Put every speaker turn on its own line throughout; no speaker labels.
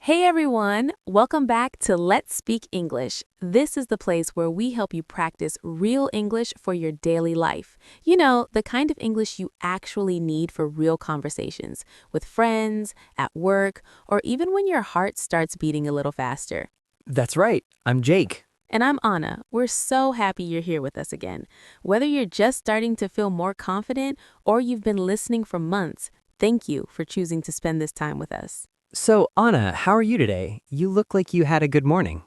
Hey everyone, welcome back to Let's Speak English. This is the place where we help you practice real English for your daily life. You know, the kind of English you actually need for real conversations with friends, at work, or even when your heart starts beating a little faster.
That's right. I'm Jake.
And I'm Anna. We're so happy you're here with us again. Whether you're just starting to feel more confident or you've been listening for months, thank you for choosing to spend this time with us.
So, Anna, how are you today? You look like you had a good morning.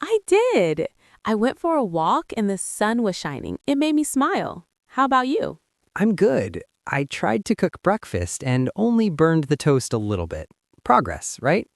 I did. I went for a walk and the sun was shining. It made me smile. How about you?
I'm good. I tried to cook breakfast and only burned the toast a little bit. Progress, right?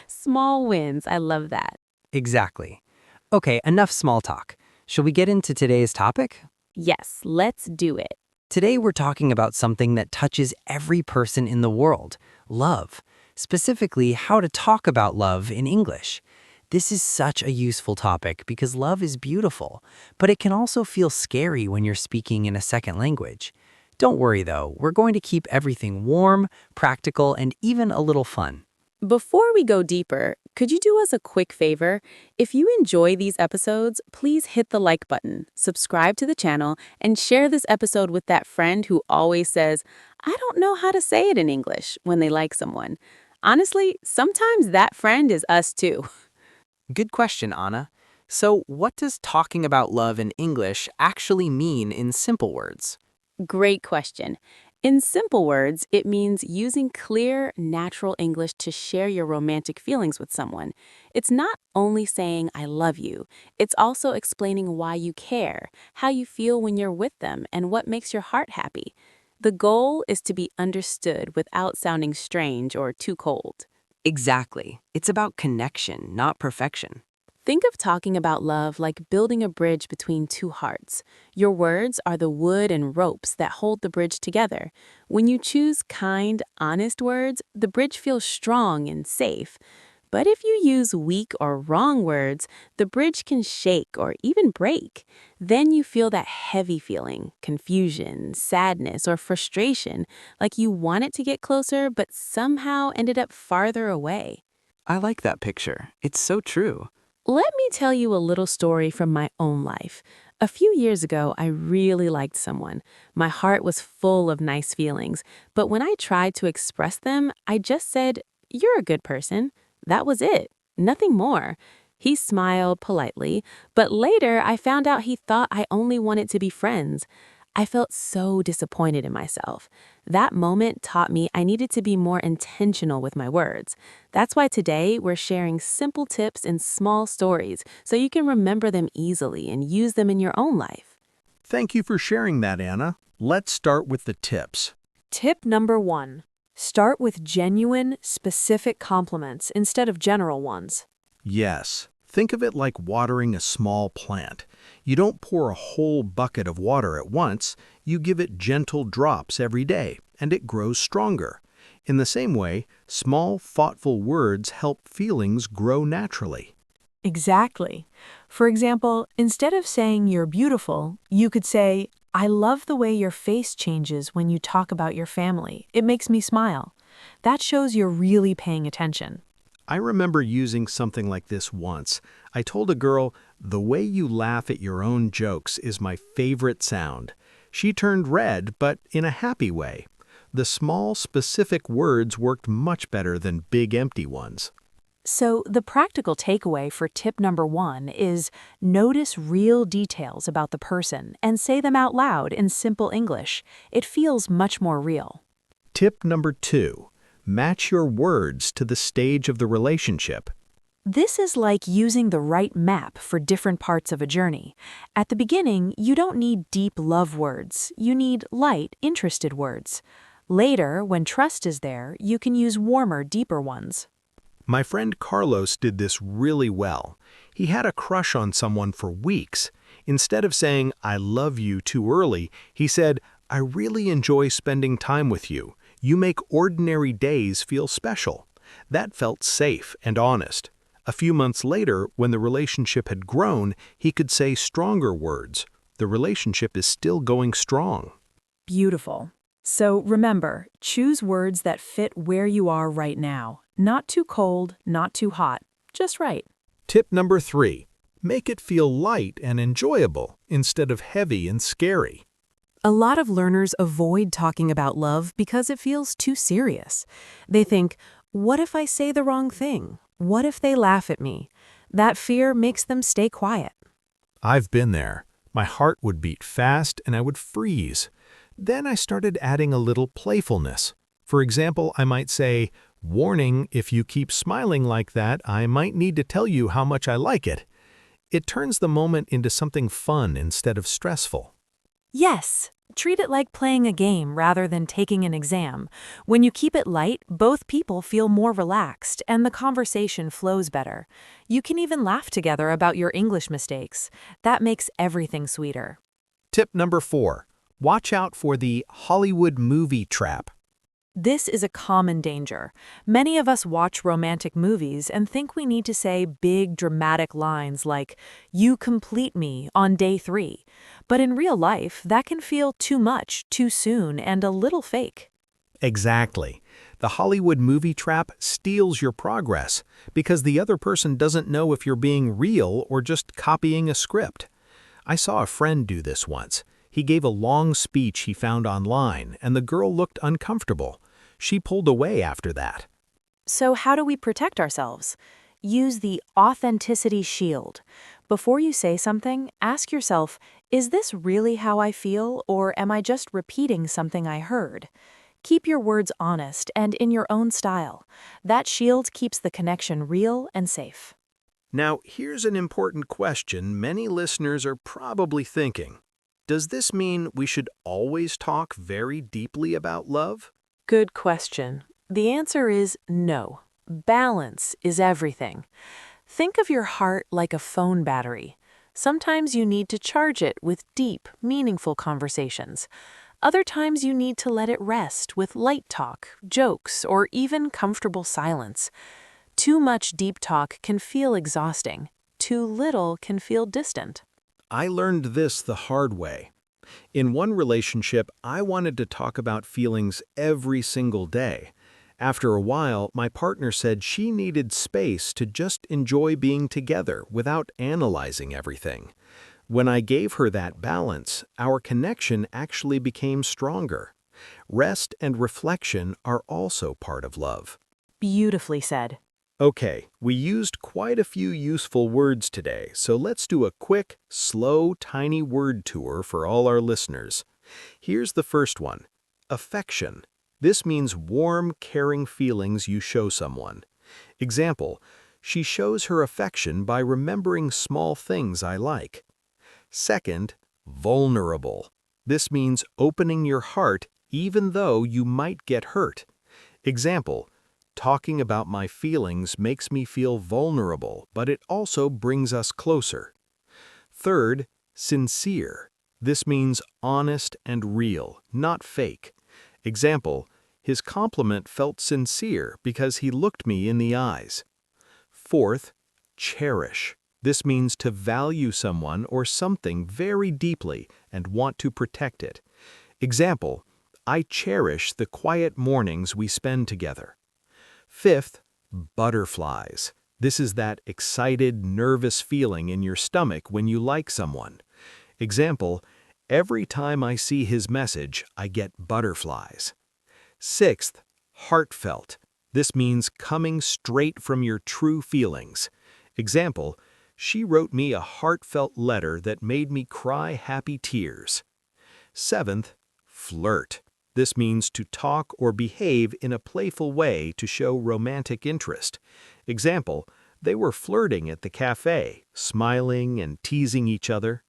Small wins. I love that.
Exactly. Okay, enough small talk. Shall we get into today's topic?
Yes, let's do it.
Today we're talking about something that touches every person in the world, love. Specifically, how to talk about love in English. This is such a useful topic because love is beautiful, but it can also feel scary when you're speaking in a second language. Don't worry though, we're going to keep everything warm, practical, and even a little fun.
Before we go deeper, could you do us a quick favor? If you enjoy these episodes, please hit the like button, subscribe to the channel, and share this episode with that friend who always says, I don't know how to say it in English when they like someone. Honestly, sometimes that friend is us too.
Good question, Anna. So, what does talking about love in English actually mean in simple words?
Great question. In simple words, it means using clear, natural English to share your romantic feelings with someone. It's not only saying, I love you. It's also explaining why you care, how you feel when you're with them, and what makes your heart happy. The goal is to be understood without sounding strange or too cold.
Exactly. It's about connection, not perfection.
Think of talking about love like building a bridge between two hearts. Your words are the wood and ropes that hold the bridge together. When you choose kind, honest words, the bridge feels strong and safe. But if you use weak or wrong words, the bridge can shake or even break. Then you feel that heavy feeling, confusion, sadness, or frustration, like you wanted to get closer but somehow ended up farther away.
I like that picture. It's so true.
Let me tell you a little story from my own life. A few years ago, I really liked someone. My heart was full of nice feelings, but when I tried to express them, I just said, "You're a good person." That was it. Nothing more. He smiled politely, but later I found out he thought I only wanted to be friends. I felt so disappointed in myself. That moment taught me I needed to be more intentional with my words. That's why today we're sharing simple tips and small stories so you can remember them easily and use them in your own life.
Thank you for sharing that, Anna. Let's start with the tips.
Tip number 1. Start with genuine, specific compliments instead of general ones.
Yes, think of it like watering a small plant. You don't pour a whole bucket of water at once, you give it gentle drops every day, and it grows stronger. In the same way, small, thoughtful words help feelings grow naturally.
Exactly. For example, instead of saying you're beautiful, you could say, I love the way your face changes when you talk about your family. It makes me smile. That shows you're really paying attention.
I remember using something like this once. I told a girl, the way you laugh at your own jokes is my favorite sound. She turned red, but in a happy way. The small, specific words worked much better than big, empty ones.
So the practical takeaway for tip number 1 is notice real details about the person and say them out loud in simple English. It feels much more real.
Tip number 2. Match your words to the stage of the relationship.
This is like using the right map for different parts of a journey. At the beginning, you don't need deep love words. You need light, interested words. Later, when trust is there, you can use warmer, deeper ones.
My friend Carlos did this really well. He had a crush on someone for weeks. Instead of saying, I love you too early, he said, I really enjoy spending time with you. You make ordinary days feel special. That felt safe and honest. A few months later, when the relationship had grown, he could say stronger words. The relationship is still going strong.
Beautiful. So remember, choose words that fit where you are right now. Not too cold, not too hot, just right.
Tip number 3. Make it feel light and enjoyable instead of heavy and scary.
A lot of learners avoid talking about love because it feels too serious. They think, what if I say the wrong thing? What if they laugh at me? That fear makes them stay quiet.
I've been there. My heart would beat fast and I would freeze. Then I started adding a little playfulness. For example, I might say, "Warning, if you keep smiling like that, I might need to tell you how much I like it." It turns the moment into something fun instead of stressful.
Yes, treat it like playing a game rather than taking an exam. When you keep it light, both people feel more relaxed and the conversation flows better. You can even laugh together about your English mistakes. That makes everything sweeter.
Tip number 4. Watch out for the Hollywood movie trap.
This is a common danger. Many of us watch romantic movies and think we need to say big, dramatic lines like, "You complete me" on day 3. But in real life, that can feel too much, too soon, and a little fake.
Exactly. The Hollywood movie trap steals your progress because the other person doesn't know if you're being real or just copying a script. I saw a friend do this once. He gave a long speech he found online, and the girl looked uncomfortable. She pulled away after that.
So how do we protect ourselves? Use the authenticity shield. Before you say something, ask yourself, is this really how I feel, or am I just repeating something I heard? Keep your words honest and in your own style. That shield keeps the connection real and safe.
Now, here's an important question many listeners are probably thinking. Does this mean we should always talk very deeply about love?
Good question. The answer is no. Balance is everything. Think of your heart like a phone battery. Sometimes you need to charge it with deep, meaningful conversations. Other times you need to let it rest with light talk, jokes, or even comfortable silence. Too much deep talk can feel exhausting. Too little can feel distant.
I learned this the hard way. In one relationship, I wanted to talk about feelings every single day. After a while, my partner said she needed space to just enjoy being together without analyzing everything. When I gave her that balance, our connection actually became stronger. Rest and reflection are also part of love.
Beautifully said.
Okay, we used quite a few useful words today, so let's do a quick, slow, tiny word tour for all our listeners. Here's the first one. Affection. This means warm, caring feelings you show someone. Example, she shows her affection by remembering small things I like. Second, vulnerable. This means opening your heart even though you might get hurt. Example, talking about my feelings makes me feel vulnerable, but it also brings us closer. Third, sincere. This means honest and real, not fake. Example, his compliment felt sincere because he looked me in the eyes. Fourth, cherish. This means to value someone or something very deeply and want to protect it. Example, I cherish the quiet mornings we spend together. Fifth, butterflies. This is that excited, nervous feeling in your stomach when you like someone. Example, every time I see his message, I get butterflies. Sixth, heartfelt. This means coming straight from your true feelings. Example, she wrote me a heartfelt letter that made me cry happy tears. Seventh, flirt. This means to talk or behave in a playful way to show romantic interest. Example, they were flirting at the cafe, smiling and teasing each other.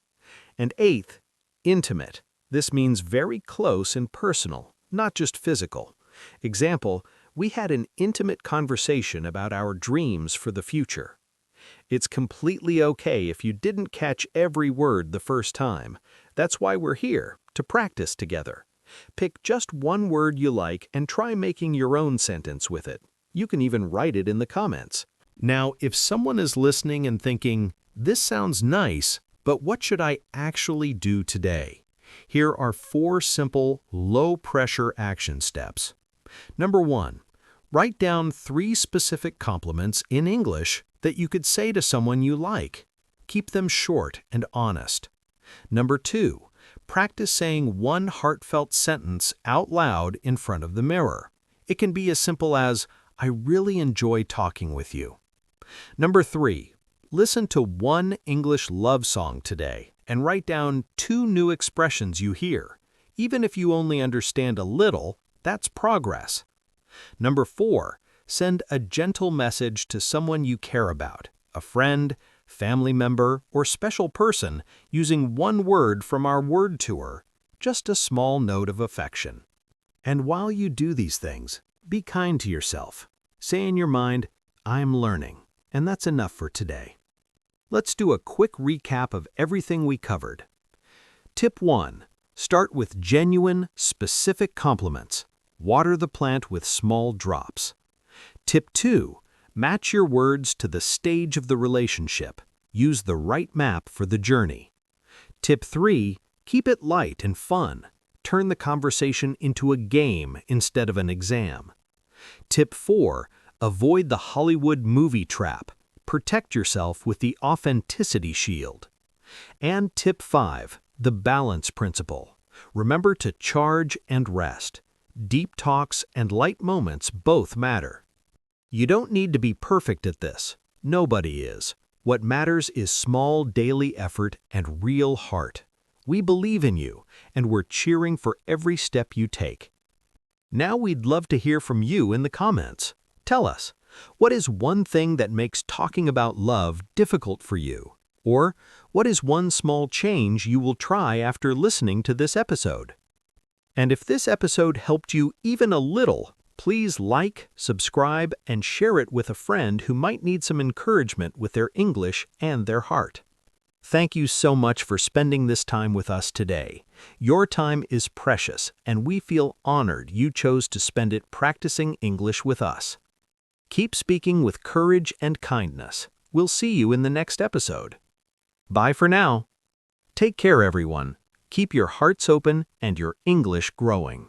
And eighth, intimate. This means very close and personal, not just physical. Example, we had an intimate conversation about our dreams for the future. It's completely okay if you didn't catch every word the first time. That's why we're here, to practice together. Pick just one word you like and try making your own sentence with it. You can even write it in the comments. Now, if someone is listening and thinking, this sounds nice, but what should I actually do today? Here are 4 simple, low-pressure action steps. Number 1. Write down 3 specific compliments in English that you could say to someone you like. Keep them short and honest. Number 2. Practice saying one heartfelt sentence out loud in front of the mirror. It can be as simple as, "I really enjoy talking with you." Number 3. Listen to one English love song today and write down 2 new expressions you hear. Even if you only understand a little, that's progress. Number 4. Send a gentle message to someone you care about, a friend, family member, or special person, using one word from our word tour, just a small note of affection. And while you do these things, be kind to yourself. Say in your mind, "I'm learning," and that's enough for today. Let's do a quick recap of everything we covered. Tip 1. Start with genuine, specific compliments. Water the plant with small drops. Tip 2. Match your words to the stage of the relationship. Use the right map for the journey. Tip 3. Keep it light and fun. Turn the conversation into a game instead of an exam. Tip 4. Avoid the Hollywood movie trap. Protect yourself with the authenticity shield. And tip 5. The balance principle. Remember to charge and rest. Deep talks and light moments both matter. You don't need to be perfect at this. Nobody is. What matters is small daily effort and real heart. We believe in you, and we're cheering for every step you take. Now we'd love to hear from you in the comments. Tell us, what is one thing that makes talking about love difficult for you? Or what is one small change you will try after listening to this episode? And if this episode helped you even a little, please like, subscribe, and share it with a friend who might need some encouragement with their English and their heart. Thank you so much for spending this time with us today. Your time is precious, and we feel honored you chose to spend it practicing English with us. Keep speaking with courage and kindness. We'll see you in the next episode. Bye for now. Take care, everyone. Keep your hearts open and your English growing.